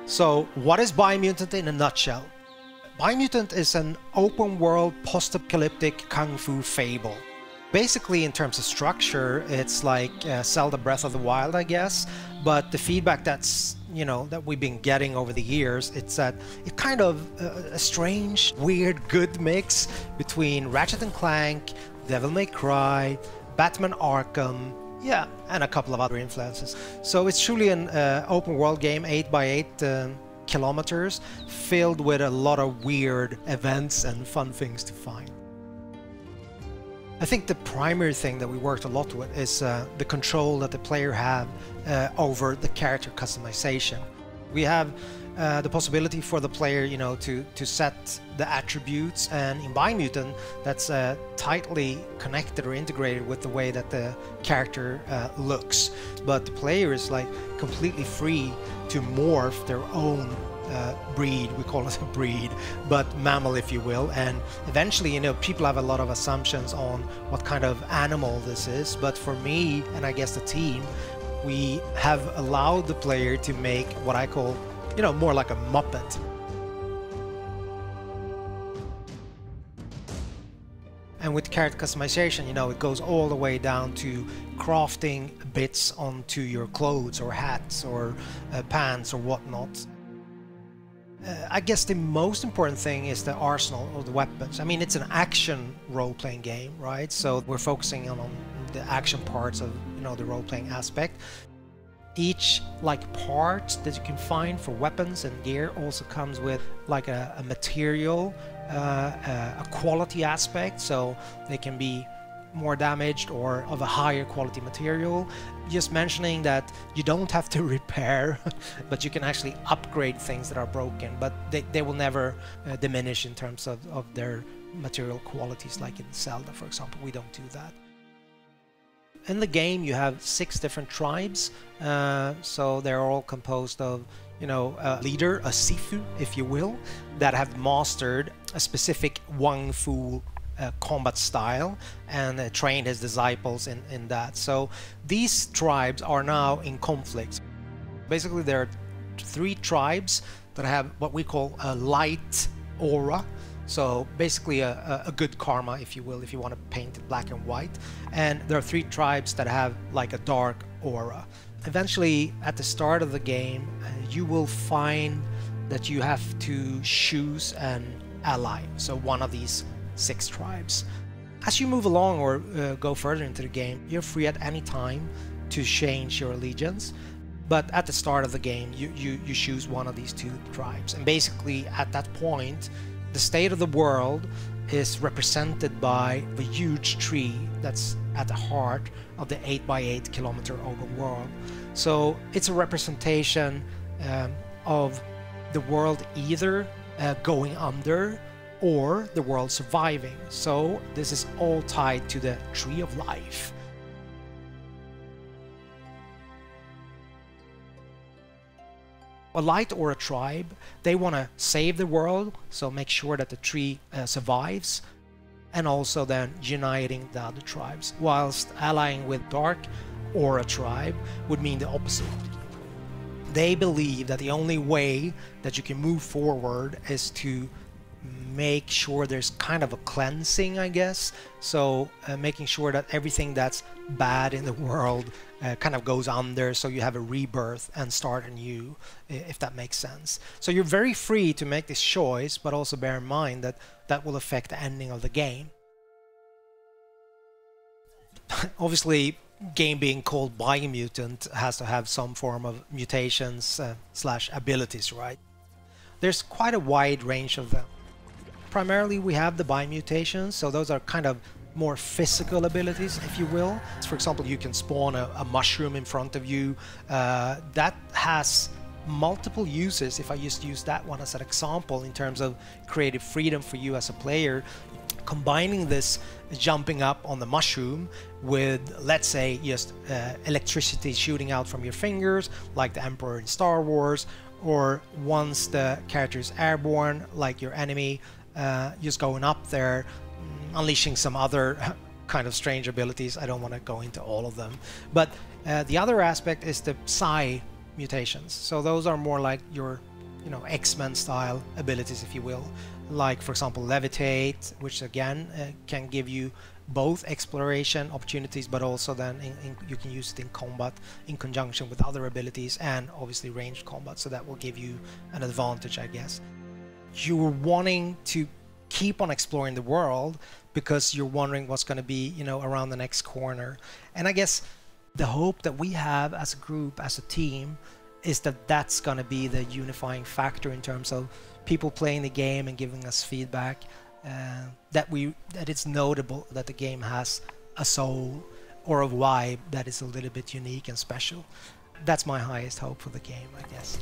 So, what is Biomutant in a nutshell? Biomutant is an open-world, post-apocalyptic kung fu fable. Basically, in terms of structure, it's like Zelda Breath of the Wild, I guess. But the feedback that we've been getting over the years, it's that it's kind of a strange, weird, good mix between Ratchet and Clank, Devil May Cry, Batman Arkham, yeah, and a couple of other influences. So it's truly an open world game, 8x8 kilometers, filled with a lot of weird events and fun things to find. I think the primary thing that we worked a lot with is the control that the player have over the character customization. We have the possibility for the player, to set the attributes, and in Biomutant, that's tightly connected or integrated with the way that the character looks. But the player is like completely free to morph their own breed, we call it a breed, but mammal, if you will. And eventually, people have a lot of assumptions on what kind of animal this is, but for me, and I guess the team, we have allowed the player to make what I call, more like a Muppet. And with character customization, it goes all the way down to crafting bits onto your clothes or hats or pants or whatnot. I guess the most important thing is the arsenal or the weapons. I mean, it's an action role-playing game, right? So we're focusing on the action parts of, the role-playing aspect. Each part that you can find for weapons and gear also comes with like a material, a quality aspect, so they can be more damaged or of a higher quality material. Just mentioning that you don't have to repair, but you can actually upgrade things that are broken, but they will never diminish in terms of their material qualities, like in Zelda, for example. We don't do that. In the game, you have 6 different tribes, so they're all composed of, a leader, a Sifu, if you will, that have mastered a specific Wang Fu combat style and trained his disciples in that. So these tribes are now in conflict. Basically, there are 3 tribes that have what we call a light aura. So basically a good karma, if you will, if you want to paint it black and white. And there are 3 tribes that have like a dark aura. Eventually, at the start of the game, you will find that you have to choose an ally. So one of these 6 tribes. As you move along or go further into the game, you're free at any time to change your allegiance. But at the start of the game, you choose one of these 2 tribes. And basically, at that point, the state of the world is represented by the huge tree that's at the heart of the 8x8 kilometer open world. So it's a representation of the world either going under or the world surviving. So this is all tied to the tree of life. A light or a tribe, they want to save the world, so make sure that the tree survives, and also then uniting the other tribes, whilst allying with dark or a tribe would mean the opposite. They believe that the only way that you can move forward is to make sure there's kind of a cleansing, I guess. So making sure that everything that's bad in the world kind of goes under, so you have a rebirth and start anew, if that makes sense. So you're very free to make this choice, but also bear in mind that that will affect the ending of the game. Obviously, game being called Biomutant has to have some form of mutations slash abilities, right? There's quite a wide range of them. Primarily, we have the biomutations, so those are kind of more physical abilities, if you will. For example, you can spawn a mushroom in front of you. That has multiple uses. If I just use that one as an example in terms of creative freedom for you as a player, combining this jumping up on the mushroom with, let's say, just electricity shooting out from your fingers, like the Emperor in Star Wars, or once the character is airborne, like your enemy, just going up there, unleashing some other kind of strange abilities. I don't want to go into all of them. But the other aspect is the psi mutations. So those are more like your, you know, X-Men style abilities, if you will. Like, for example, levitate, which again can give you both exploration opportunities, but also then you can use it in combat in conjunction with other abilities, and obviously ranged combat, so that will give you an advantage, I guess. You're wanting to keep on exploring the world because you're wondering what's going to be, you know, around the next corner. And I guess the hope that we have as a group, as a team, is that that's going to be the unifying factor in terms of people playing the game and giving us feedback, that it's notable that the game has a soul or a vibe that is a little bit unique and special. That's my highest hope for the game, I guess.